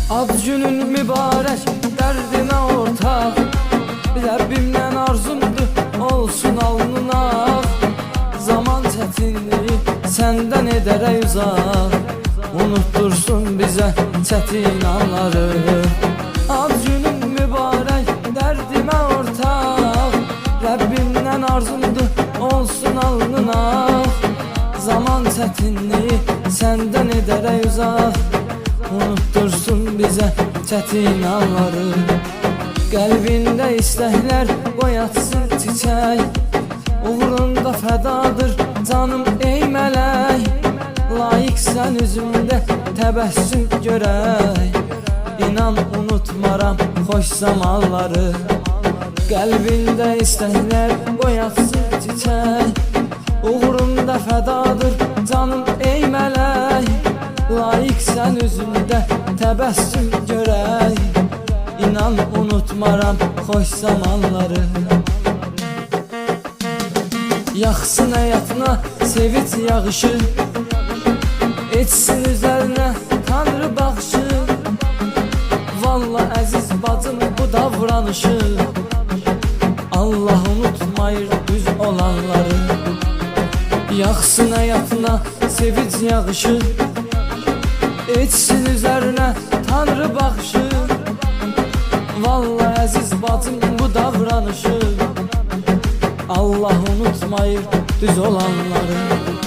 Ad günün mübarək, dərdimə ortaq. Rəbbimdən arzumdur, olsun alnına. Zaman çətinliyi səndən edərək uzaq. Unuttursun bizə çətin anları. Ad günün mübarək, dərdimə ortaq. Rəbbimdən arzumdur, olsun alnına. Zaman çətinliyi səndən edərək uzaq. Unuttursun bizə çətin anları. Qəlbində istəklər boyatsın çiçək. Uğrunda fədadır canım ey mələk. Layiqsən üzümdə təbəssüm görək. İnan unutmaram xoş zamanları. Qəlbində istəklər boyatsın çiçək. Uğrunda fədadır canım ey mələk. Layiqsən üzümdə təbəssüm görək. İnan unutmaram xoş zamanları. Yaxsın həyatına sevinç yağışı. Etsin üzərinə Tanrı baxışı. Valla əziz bacım bu davranışı. Allah unutmayır düz olanları. Yaxsın həyatına sevinç yağışı. Etsin üzərinə Tanrı baxışı. Vallahi əziz bacım bu davranışı. Allah unutmayır düz olanları.